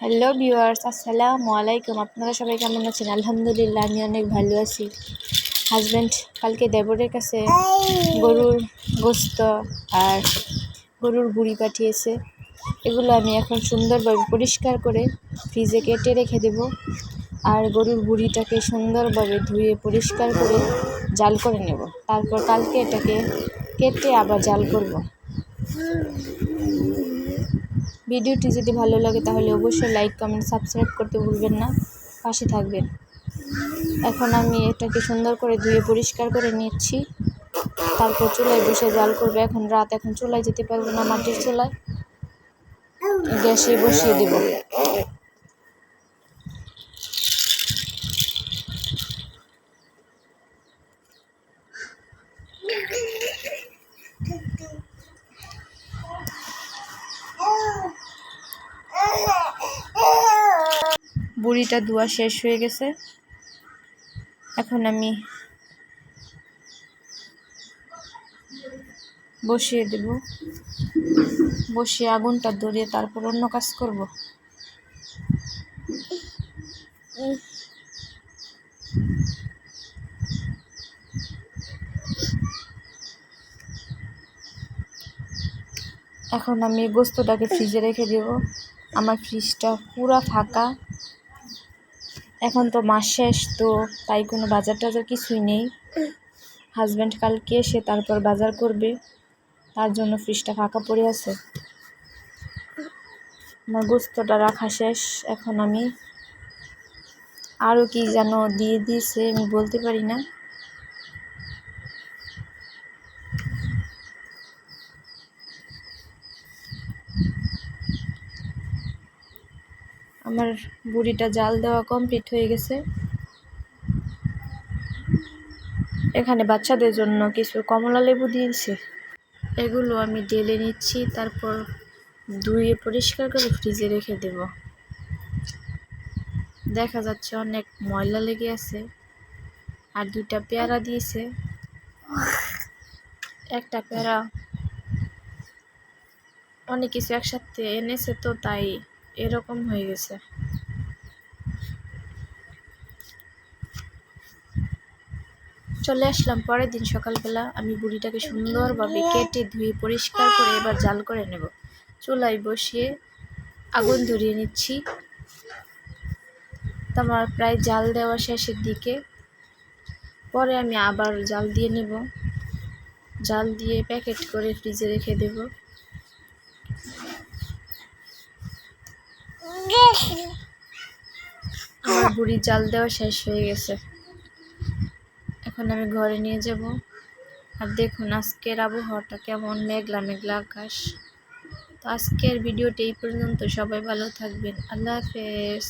Hello viewers, আসসালামু আলাইকুম। আপনারা সবাই কেমন আছেন? আলহামদুলিল্লাহ, আমি অনেক ভালো আছি। হাজব্যান্ড কালকে দেবরের কাছে গরুর গোস্ত আর গরুর বুড়ি পাঠিয়েছে। এগুলো আমি এখন সুন্দরভাবে পরিষ্কার করে ফ্রিজে কেটে রেখে দেব। আর গরুর বুড়িটাকে সুন্দরভাবে ধুয়ে পরিষ্কার করে জাল করে নেব। তারপর কালকে এটাকে কেটে আবার জাল করব। ভিডিওটি যদি ভালো লাগে তাহলে অবশ্যই লাইক, কমেন্ট, সাবস্ক্রাইব করতে ভুলবেন না, পাশে থাকবেন। এখন আমি এটাকে সুন্দর করে ধুয়ে পরিষ্কার করে নিচ্ছি। তারপর চুলায় বসে জাল করবো। এখন রাত, এখন চুলায় যেতে পারবো না, মাটির চুলায় গ্যাসে বসিয়ে দেব। বুড়িটা ধোয়া শেষ হয়ে গেছে। এখন আমি বসিয়ে দেব। বসিয়ে আগুনটা ধরিয়ে তারপর অন্য কাজ করব। এখন আমি গোস্তটাকে ফ্রিজে রেখে দেব। আমার ফ্রিজটা পুরা ফাঁকা। এখন তো মাস শেষ, তো তাই কোনো বাজার টাজার কিছুই নেই। হাজব্যান্ড কালকে এসে তারপর বাজার করবে, তার জন্য ফ্রিজটা ফাঁকা পড়ে আছে। আমার গোস্তটা রাখা শেষ। এখন আমি আরও কি যেন দিয়ে দিয়েছে, আমি বলতে পারি না। আমার বুড়িটা জাল দেওয়া কমপ্লিট হয়ে গেছে। এখানে বাচ্চাদের জন্য কিছু কমলা লেবু দিয়েছে, এগুলো আমি ঢেলে নিচ্ছি। তারপর ধুয়ে পরিষ্কার করে ফ্রিজে রেখে দেব। দেখা যাচ্ছে অনেক ময়লা লেগে আছে। আর 2টা পেয়ারা দিয়েছে। একটা পেয়ারা অনেক কিছু একসাথে এনেছে, তো তাই এরকম হয়ে গেছে। চলে আসলাম পরের দিন সকালবেলা। আমি বুড়িটাকে সুন্দরভাবে কেটে ধুয়ে পরিষ্কার করে এবার জাল করে নেব। চুলায় বসিয়ে আগুন ধরিয়ে নিচ্ছি। আমার প্রায় জাল দেওয়া শেষের দিকে। পরে আমি আবার জাল দিয়ে নেব। জাল দিয়ে প্যাকেট করে ফ্রিজে রেখে দেব। আমার বুড়ির জাল দেওয়া শেষ হয়ে গেছে। এখন আমি ঘরে নিয়ে যাব। আর দেখুন আজকের আবহাওয়াটা কেমন, মেঘলা মেঘলা আকাশ। তো আজকের ভিডিওটি এই পর্যন্ত। সবাই ভালো থাকবেন। আল্লাহ হাফেজ।